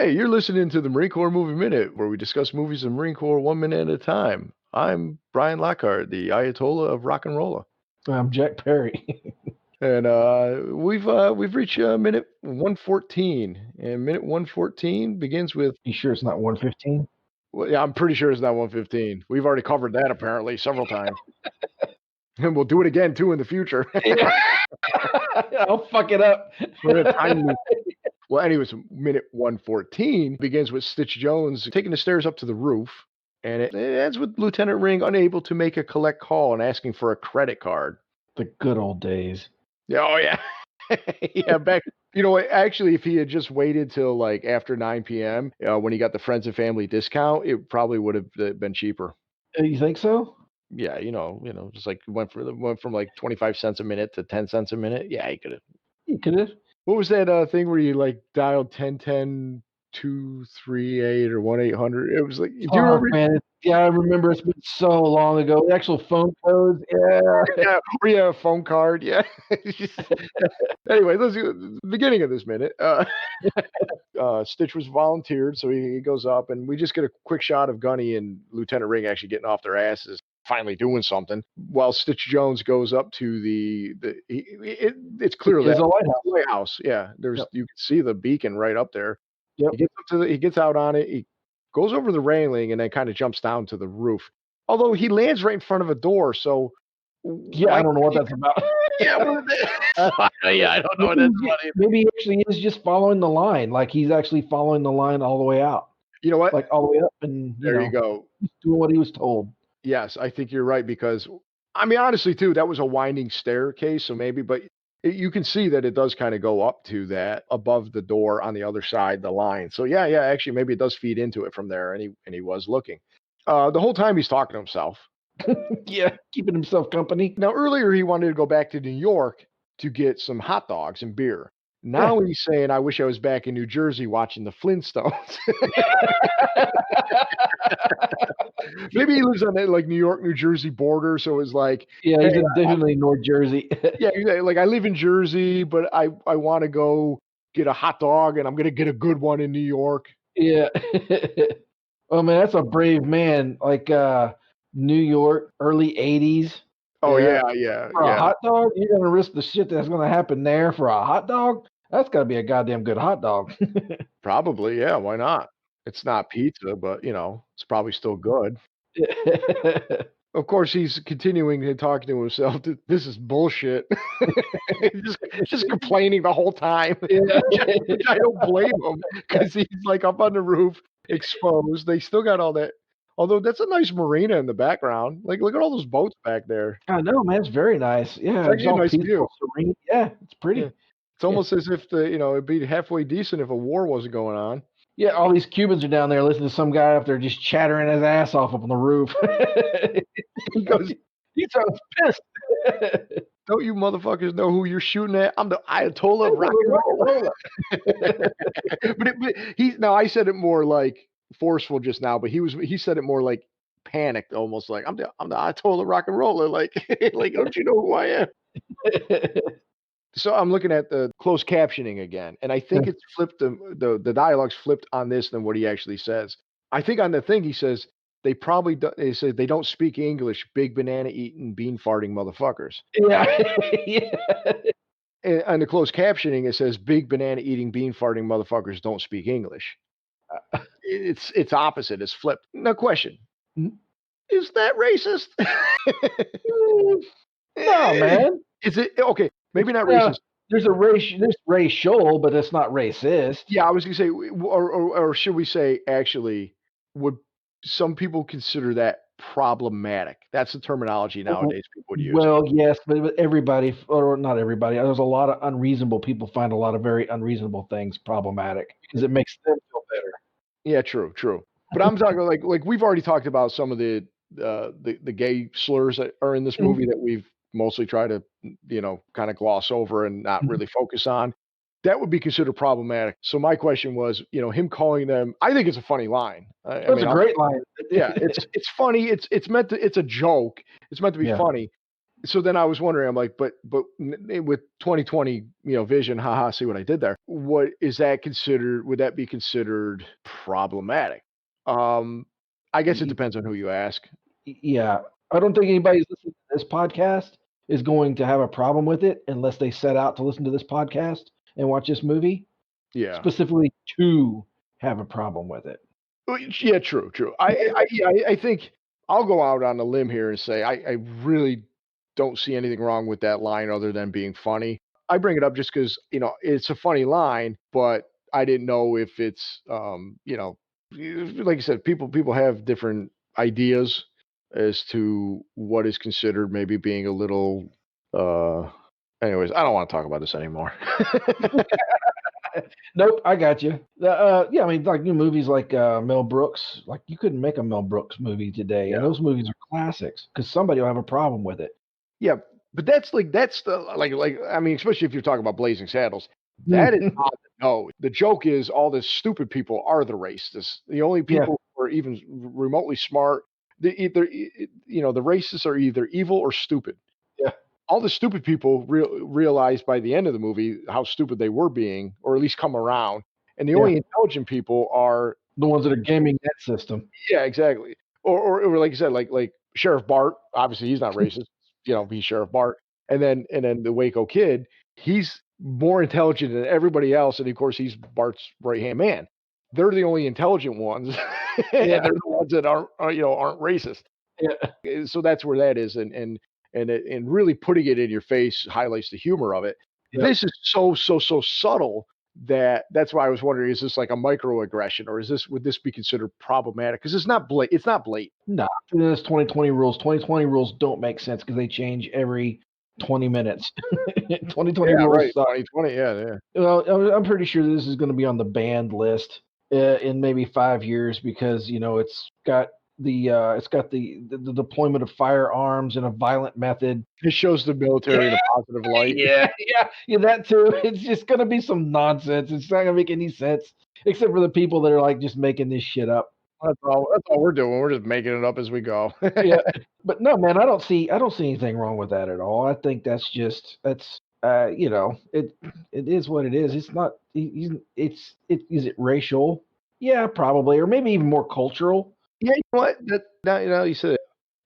Hey, you're listening to the Marine Corps Movie Minute, where we discuss movies in the Marine Corps 1 minute at a time. I'm Brian Lockhart, the Ayatollah of rock and rolla, I'm Jack Perry. and we've reached minute 114, and minute 114 begins with. You sure it's not 115? Well, yeah, I'm pretty sure it's not 115. We've already covered that apparently several times, and we'll do it again too in the future. I'll fuck it up. We're in a time loop. Well, anyways, minute 114 begins with Stitch Jones taking the stairs up to the roof, and it ends with Lieutenant Ring unable to make a collect call and asking for a credit card. The good old days. Yeah, oh yeah. Yeah, back. You know what? Actually, if he had just waited till like after 9 p.m. When he got the friends and family discount, it probably would have been cheaper. You think so? Yeah, just like went from like 25 cents a minute to 10 cents a minute. Yeah, he could have. You could have. What was that thing where you like dialed 1010 238 or 1-800? It was like, do you remember? Man, yeah, I remember. It's been so long ago. The actual phone codes. Yeah, or yeah, a phone card. Yeah. Anyway, let's do the beginning of this minute. Stitch was volunteered, so he goes up, and we just get a quick shot of Gunny and Lieutenant Ring actually getting off their asses, finally doing something, while Stitch Jones goes up to it's clearly It's a lighthouse. Yeah, you can see the beacon right up there. Yep. He gets out on it. He goes over the railing and then kind of jumps down to the roof. Although he lands right in front of a door, so yeah, I don't know what that's about. Yeah, I don't know what that's about either. Maybe he actually is just following the line. Like he's actually following the line all the way out. You know what? Like all the way up, and you go. Doing what he was told. Yes, I think you're right, because I mean, honestly, too, that was a winding staircase, so maybe, but you can see that it does kind of go up to that above the door on the other side of the line. So yeah, actually, maybe it does feed into it from there, and he was looking. The whole time he's talking to himself. Yeah, keeping himself company. Now, earlier he wanted to go back to New York to get some hot dogs and beer. Now he's saying, I wish I was back in New Jersey watching the Flintstones. Maybe he lives on that like New York, New Jersey border. So it's like, yeah, he's definitely North Jersey. Yeah, like I live in Jersey, but I want to go get a hot dog, and I'm going to get a good one in New York. Yeah. Oh, man, that's a brave man. Like New York, early 80s. Oh, yeah. For a hot dog? You're going to risk the shit that's going to happen there for a hot dog? That's got to be a goddamn good hot dog. Probably, yeah. Why not? It's not pizza, but, it's probably still good. Of course, he's continuing to talk to himself. This is bullshit. just complaining the whole time. Yeah. I don't blame him, because he's like up on the roof, exposed. They still got all that. Although that's a nice marina in the background. Like, look at all those boats back there. I know, man. It's very nice. Yeah, it's a nice view. Serene. Yeah, it's pretty. Yeah. It's almost as if it'd be halfway decent if a war wasn't going on. Yeah, all these Cubans are down there listening to some guy up there just chattering his ass off up on the roof. He sounds pissed. Don't you motherfuckers know who you're shooting at? I'm the Ayatollah of rock and roll. But now I said it more like forceful just now, but he said it more like panicked, almost like I'm the Ayatollah rock and roller. Like don't you know who I am? So I'm looking at the closed captioning again, and I think it's flipped. The dialogue's flipped on this than what he actually says. I think on the thing he says they probably they say they don't speak English. Big banana eating, bean farting motherfuckers. Yeah. And on the closed captioning it says big banana eating, bean farting motherfuckers don't speak English. It's opposite. It's flipped. Now, question: is that racist? No, man. Is it okay? Maybe not racist. There's racial, but it's not racist. Yeah, I was gonna say, or should we say, actually, would some people consider that problematic? That's the terminology nowadays people would use. Well, yes, but everybody, or not everybody, there's a lot of unreasonable people find a lot of very unreasonable things problematic because it makes them feel better. Yeah, true. But I'm talking like we've already talked about some of the gay slurs that are in this movie that we've mostly try to, kind of gloss over and not really focus on. That would be considered problematic. So my question was, him calling them. I think it's a funny line. That's a great line. Yeah, it's funny. It's meant to. It's a joke. It's meant to be funny. so then I was wondering, I'm like, with 2020, vision, haha, see what I did there. What is that considered? Would that be considered problematic? Um, I guess it Y- depends on who you ask. Yeah, I don't think anybody who's listening to this podcast is going to have a problem with it unless they set out to listen to this podcast and watch this movie Yeah. specifically to have a problem with it. Yeah, true, true. I think I'll go out on a limb here and say I really don't see anything wrong with that line other than being funny. I bring it up just because it's a funny line, but I didn't know if it's like I said, people have different ideas as to what is considered maybe being a little. uh Anyways, I don't want to talk about this anymore. Nope, I got you. Yeah, I mean, like new movies like Mel Brooks, like you couldn't make a Mel Brooks movie today, Yeah. and those movies are classics because somebody will have a problem with it. Yeah, but that's the I mean, especially if you're talking about Blazing Saddles, that is on the nose. The joke is all the stupid people are the racists. The only Yeah, people who are even remotely smart, the racists are either evil or stupid. yeah, All the stupid people realize by the end of the movie how stupid they were being, or at least come around. And the yeah. only intelligent people are The ones that are gaming that system. yeah, exactly. Or like you said, like Sheriff Bart. Obviously, he's not racist. He's Sheriff Bart. And then the Waco kid, he's more intelligent than everybody else, and of course, he's Bart's right hand man. They're the only intelligent ones, Yeah, and they're the ones that aren't racist. yeah, So that's where that is, and really putting it in your face highlights the humor of it. yeah. This is so subtle that's why I was wondering, is this like a microaggression, or would this be considered problematic? Because it's not blatant. Nah, this 2020 rules. 2020 rules don't make sense because they change every 20 minutes. 2020 Yeah, rules right. suck. 2020, yeah, yeah. Well, I'm pretty sure this is going to be on the banned list in maybe 5 years because it's got the deployment of firearms in a violent method. It shows the military in a positive light. Yeah, that too. It's just going to be some nonsense. It's not going to make any sense except for the people that are like just making this shit up. That's all we're doing. We're just making it up as we go. Yeah, but no, man, I don't see anything wrong with that at all. I think that's it is what it is. It's not is it racial? Yeah, probably, or maybe even more cultural. Yeah, you know what? Now you said it.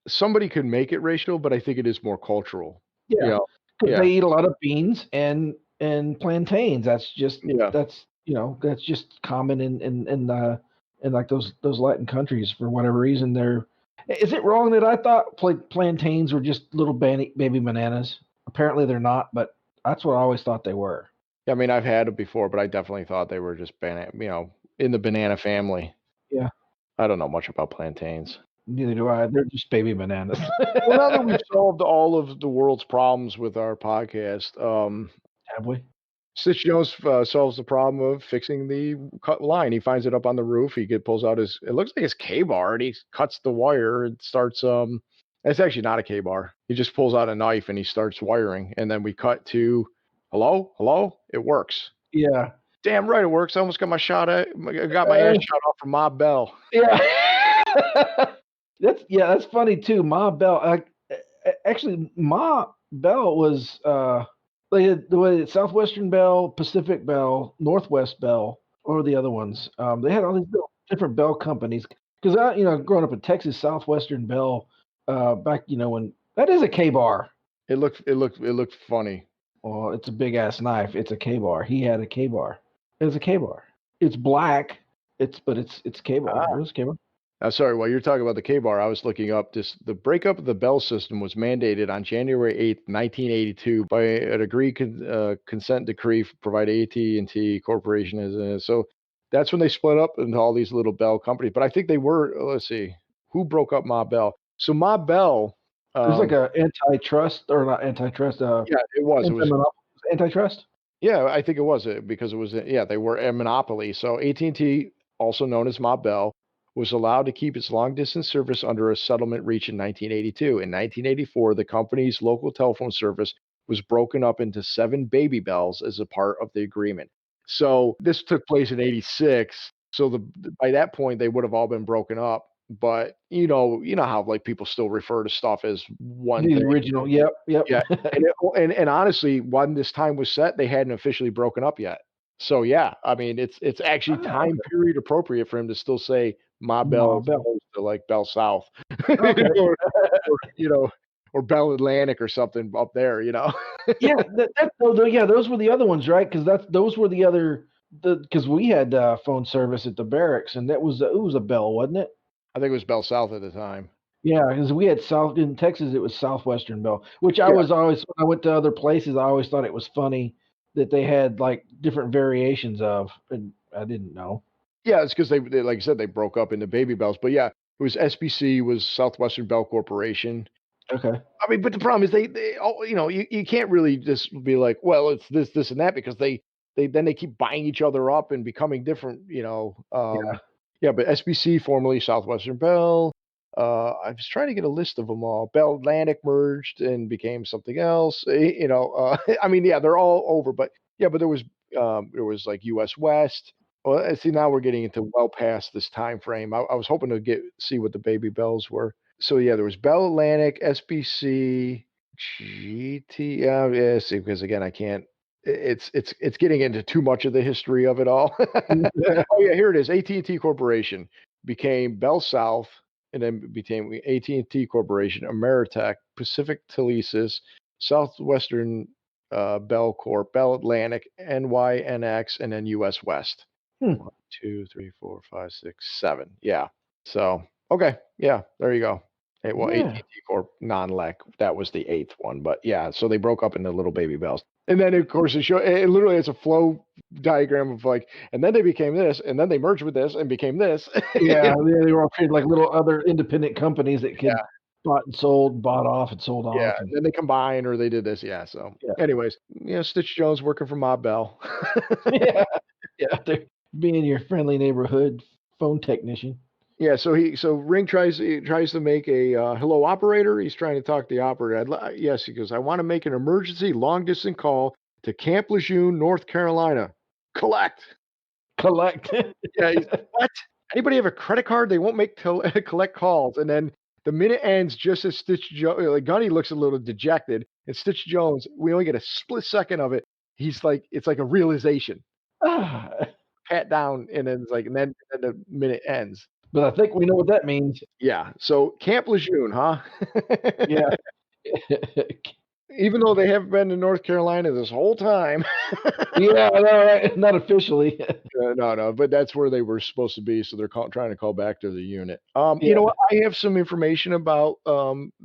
Somebody could make it racial, but I think it is more cultural. You Yeah, know? because Yeah, they eat a lot of beans and plantains. yeah. That's just common in like those Latin countries for whatever reason. Is it wrong that I thought plantains were just little baby bananas? Apparently they're not, but that's what I always thought they were. I mean, I've had it before, but I definitely thought they were just in the banana family. Yeah, I don't know much about plantains. neither do I. They're just baby bananas. Well, now that we've solved all of the world's problems with our podcast, Have we? Stitch Jones solves the problem of fixing the cut line. He finds it up on the roof. Pulls out it looks like his K bar, and he cuts the wire and starts. It's actually not a K bar. He just pulls out a knife and he starts wiring. And then we cut to, hello, hello. It works. Yeah. Damn right, it works. I almost got I got my ass shot off from Ma Bell. Yeah. That's funny too. Ma Bell. Actually, Ma Bell was they had Southwestern Bell, Pacific Bell, Northwest Bell. What were the other ones? They had all these different Bell companies. Because growing up in Texas, Southwestern Bell, back when that is a K bar. It looked funny. Well, it's a big ass knife. It's a K bar. He had a K bar. It's a K bar. It's black. It's K bar. It was K bar. Sorry, while you're talking about the K bar, I was looking up this. The breakup of the Bell system was mandated on January 8th, 1982, by an agreed consent decree provide AT&T Corporation so that's when they split up into all these little Bell companies. But I think they were. Let's see, who broke up Ma Bell? So Ma Bell. There's like a antitrust or not antitrust. Yeah, it was. It was. Antitrust. Yeah, I think it was because it was. Yeah, they were a monopoly. So AT&T, also known as Ma Bell, was allowed to keep its long distance service under a settlement reached in 1982. In 1984, the company's local telephone service was broken up into 7 baby bells as a part of the agreement. So this took place in 86. So by that point, they would have all been broken up. but you know how like people still refer to stuff as one The thing. original. Yep. Yep. Yeah, and honestly, when this time was set, they hadn't officially broken up yet. So yeah, I mean, it's actually Ah, time period appropriate for him to still say Ma Bell Ma as Bell. opposed to like Bell South, Okay. or or Bell Atlantic or something up there. Yeah, yeah, those were the other ones, right? Because those were the other because we had phone service at the barracks, and it was a Bell, wasn't it? I think it was Bell South at the time. Yeah, because we had South in Texas, it was Southwestern Bell, which I Yeah, was always when I went to other places, I always thought it was funny that they had like different variations of, and I didn't know. yeah, it's because they like I said they broke up into Baby Bells, but yeah, it was SBC was Southwestern Bell Corporation. Okay. I mean, but the problem is they all you can't really just be like, well, it's this and that because they keep buying each other up and becoming different, Yeah. yeah, but SBC formerly Southwestern Bell. I was trying to get a list of them all. Bell Atlantic merged and became something else. I mean, yeah, they're all over, but yeah, but there was like US West. Well, see, now we're getting into well past this time frame. I was hoping to see what the Baby Bells were. So yeah, there was Bell Atlantic, SBC, GT. Yeah, see, because again, I can't. It's getting into too much of the history of it all. Oh yeah, here it is. AT&T Corporation became Bell South, and then became AT&T Corporation, Ameritech, Pacific Telesis, Southwestern Bell Corp, Bell Atlantic, NYNX, and then US West. Hmm. 1, 2, 3, 4, 5, 6, 7. Yeah. So okay, yeah, there you go. Hey, well, Yeah. AT&T Corp non-lec, that was the eighth one, but yeah, so they broke up into little baby bells, and then of course it literally has a flow diagram of like, and then they became this, and then they merged with this and became this. Yeah, they were all treated like little other independent companies that Yeah, could bought and sold, bought off and sold yeah, off, and and then they combined or they did this, yeah. So, yeah. anyways, Stitch Jones working for Ma Bell. Yeah, yeah, they're being your friendly neighborhood phone technician. Yeah, so Ring tries to make a hello operator. He's trying to talk to the operator. Yes, he goes. I want to make an emergency long distance call to Camp Lejeune, North Carolina. Collect. Collect. Yeah, what? Anybody have a credit card? They won't make collect calls. And then the minute ends just as Stitch Jones, like Gunny looks a little dejected, and Stitch Jones, we only get a split second of it. He's like, it's like a realization, Ah, pat down, and then it's like, and then the minute ends. but I think we know what that means. Yeah. So Camp Lejeune, huh? Yeah. Even though they haven't been to North Carolina this whole time. Yeah, I know, right? Not officially. No, no, but that's where they were supposed to be, so they're trying to call back to the unit. You know Yeah. what? I have some information about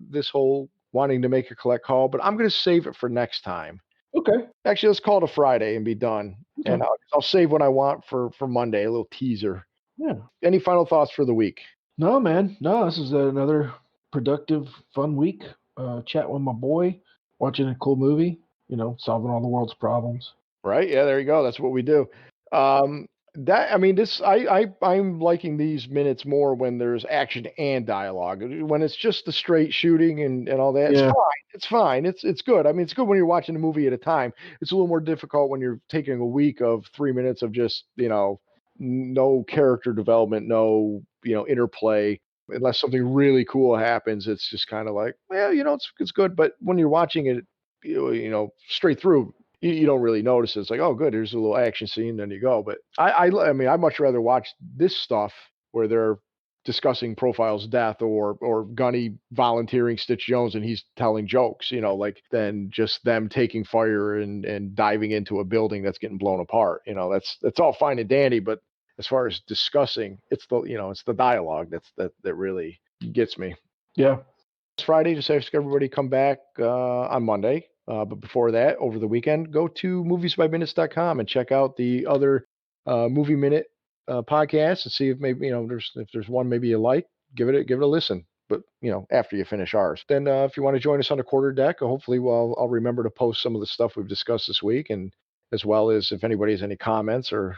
this whole wanting to make a collect call, but I'm going to save it for next time. Okay. Actually, let's call it a Friday and be done. And Okay. I'll save what I want for Monday, a little teaser. Yeah. Any final thoughts for the week? No, man. No, this is another productive, fun week. Chat with my boy, watching a cool movie, solving all the world's problems. Right? Yeah, there you go. That's what we do. That I mean, this I'm liking these minutes more when there's action and dialogue. When it's just the straight shooting and all that, it's Yeah. fine. It's fine. It's good. I mean, it's good when you're watching a movie at a time. It's a little more difficult when you're taking a week of 3 minutes of just no character development, no interplay. Unless something really cool happens, it's just kind of like, well, it's good. But when you're watching it, straight through, you don't really notice it. It's like, oh, good, here's a little action scene, then you go. But I mean, I much rather watch this stuff where they're discussing Profile's death or Gunny volunteering Stitch Jones and he's telling jokes, like than just them taking fire and diving into a building that's getting blown apart. That's all fine and dandy, but as far as discussing, it's the dialogue that really gets me. Yeah. It's Friday. Just ask everybody to come back on Monday. But before that, over the weekend, go to moviesbyminutes.com and check out the other Movie Minute podcasts and see if maybe if there's one maybe you like, give it a listen. But after you finish ours, then if you want to join us on the quarter deck, hopefully, I'll remember to post some of the stuff we've discussed this week, and as well as if anybody has any comments or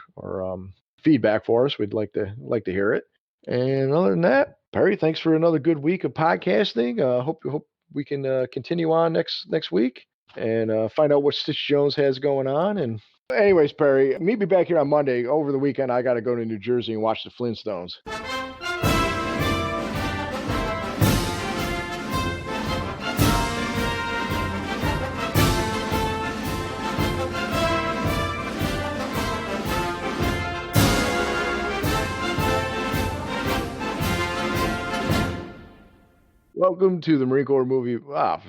feedback for us, we'd like to hear it. And other than that, Perry, thanks for another good week of podcasting. Hope we can continue on next week and find out what Stitch Jones has going on. And anyways, Perry, meet me back here on Monday. Over the weekend, I got to go to New Jersey and watch the Flintstones. Welcome to the Marine Corps movie. Ah,